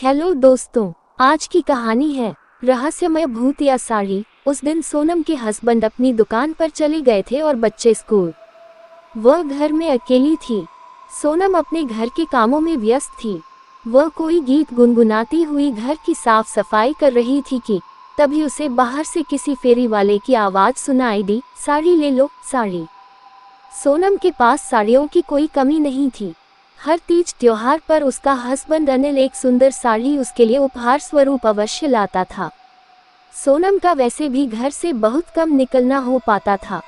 Hello दोस्तों, आज की कहानी है रहस्यमय भूतिया साड़ी। उस दिन सोनम के हस्बैंड अपनी दुकान पर चले गए थे और बच्चे स्कूल। वह घर में अकेली थी। सोनम अपने घर के कामों में व्यस्त थी। वह कोई गीत गुनगुनाती हुई घर की साफ सफाई कर रही थी कि तभी उसे बाहर से किसी फेरी वाले की आवाज सुनाई दी, साड़ी ले लो, साड़ी। सोनम के पास साड़ियों की कोई कमी नहीं थी। हर तीज त्योहार पर उसका हस्बैंड अनिल एक सुंदर साड़ी उसके लिए उपहार स्वरूप अवश्य लाता था। सोनम का वैसे भी घर से बहुत कम निकलना हो पाता था,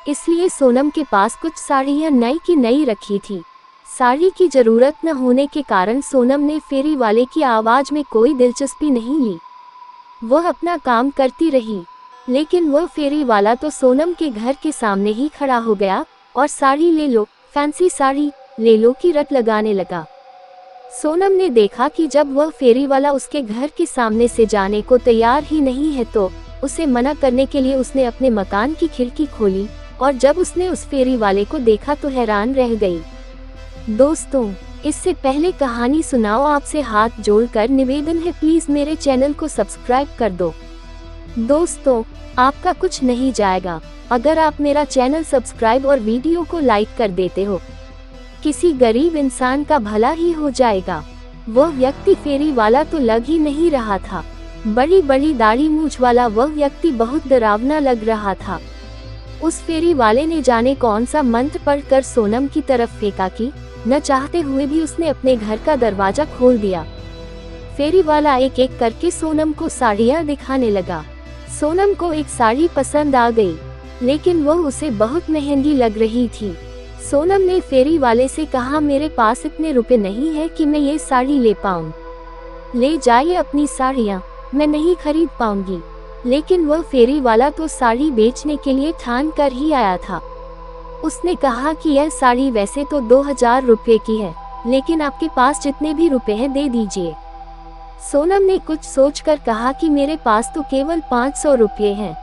इसलिए सोनम के पास कुछ साड़ियां नई की नई रखी थी। साड़ी की जरूरत न होने के कारण सोनम ने फेरी वाले की आवाज में कोई दिलचस्पी नहीं ली। वह अपना काम करती रही, लेकिन वह फेरी वाला तो सोनम के घर के सामने ही खड़ा हो गया और साड़ी ले लो, फैंसी साड़ी ले लो की रट लगाने लगा। सोनम ने देखा कि जब वह फेरी वाला उसके घर के सामने से जाने को तैयार ही नहीं है तो उसे मना करने के लिए उसने अपने मकान की खिड़की खोली, और जब उसने उस फेरी वाले को देखा तो हैरान रह गई। दोस्तों, इससे पहले कहानी सुनाओ, आपसे हाथ जोड़कर निवेदन है, प्लीज मेरे चैनल को सब्सक्राइब कर दो। दोस्तों, आपका कुछ नहीं जाएगा अगर आप मेरा चैनल सब्सक्राइब और वीडियो को लाइक कर देते हो। किसी गरीब इंसान का भला ही हो जाएगा। वह व्यक्ति फेरी वाला तो लग ही नहीं रहा था। बड़ी बड़ी दाढ़ी मूंछ वाला वह व्यक्ति बहुत डरावना लग रहा था। उस फेरी वाले ने जाने कौन सा मंत्र पढ़कर सोनम की तरफ फेंका कि न चाहते हुए भी उसने अपने घर का दरवाजा खोल दिया। फेरी वाला एक एक करके सोनम को साड़ियां दिखाने लगा। सोनम को एक साड़ी पसंद आ गई, लेकिन वह उसे बहुत महंगी लग रही थी। सोनम ने फेरी वाले से कहा, मेरे पास इतने रुपए नहीं है कि मैं ये साड़ी ले पाऊँ। ले जाइए अपनी साड़ियाँ, मैं नहीं खरीद पाऊंगी। लेकिन वह फेरी वाला तो साड़ी बेचने के लिए ठान कर ही आया था। उसने कहा कि यह साड़ी वैसे तो 2000 रुपये की है, लेकिन आपके पास जितने भी रुपए हैं दे दीजिए। सोनम ने कुछ सोचकर कहा कि मेरे पास तो केवल 500 रुपये हैं।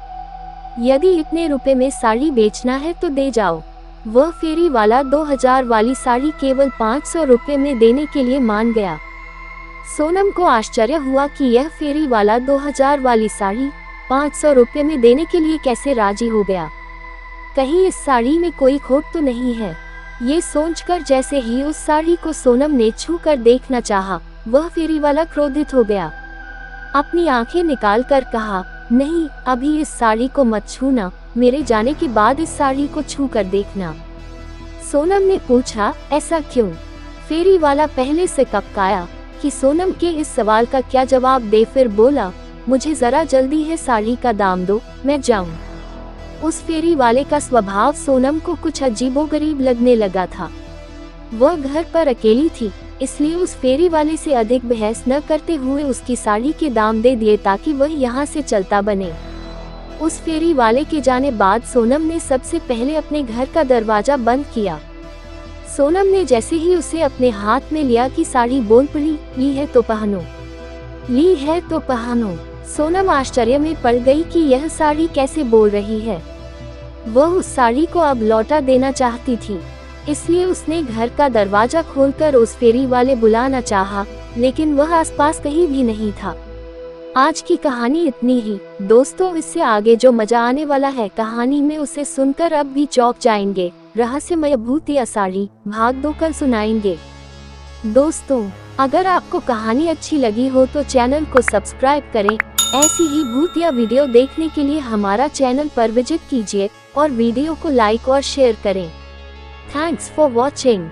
यदि इतने रुपए में साड़ी बेचना है तो दे जाओ। वह फेरी वाला 2000 वाली साड़ी केवल 500 रुपये में देने के लिए मान गया। सोनम को आश्चर्य हुआ कि यह फेरी वाला 2000 वाली साड़ी 500 रुपये में देने के लिए कैसे राजी हो गया। कहीं इस साड़ी में कोई खोट तो नहीं है। ये सोचकर जैसे ही उस साड़ी को सोनम ने छू कर देखना चाहा, वह फेरी वाला क्रोधित हो गया। अपनी आंखें निकाल कर कहा, नहीं, अभी इस साड़ी को मत छूना, मेरे जाने के बाद इस साड़ी को छू कर देखना। सोनम ने पूछा, ऐसा क्यों? फेरी वाला पहले से कपकाया कि सोनम के इस सवाल का क्या जवाब दे, फिर बोला, मुझे जरा जल्दी है, साड़ी का दाम दो, मैं जाऊं। उस फेरी वाले का स्वभाव सोनम को कुछ अजीबोगरीब लगने लगा था। वह घर पर अकेली थी, इसलिए उस फेरी वाले से अधिक बहस न करते हुए उसकी साड़ी के दाम दे दिए ताकि वह यहाँ से चलता बने। उस फेरी वाले के जाने बाद सोनम ने सबसे पहले अपने घर का दरवाजा बंद किया। सोनम ने जैसे ही उसे अपने हाथ में लिया कि साड़ी बोल पड़ी, ली है तो पहनो, ली है तो पहनो। सोनम आश्चर्य में पड़ गई कि यह साड़ी कैसे बोल रही है। वह उस साड़ी को अब लौटा देना चाहती थी, इसलिए उसने घर का दरवाजा खोलकर उस फेरी वाले बुलाना चाहा, लेकिन वह आसपास कहीं भी नहीं था। आज की कहानी इतनी ही दोस्तों, इससे आगे जो मजा आने वाला है कहानी में उसे सुनकर अब भी चौंक जाएंगे। रहस्यमय भूतिया साड़ी भाग 2 कल सुनाएंगे। दोस्तों, अगर आपको कहानी अच्छी लगी हो तो चैनल को सब्सक्राइब करें। ऐसी ही भूतिया वीडियो देखने के लिए हमारा चैनल पर विजिट कीजिए और वीडियो को लाइक और शेयर करें। Thanks for watching.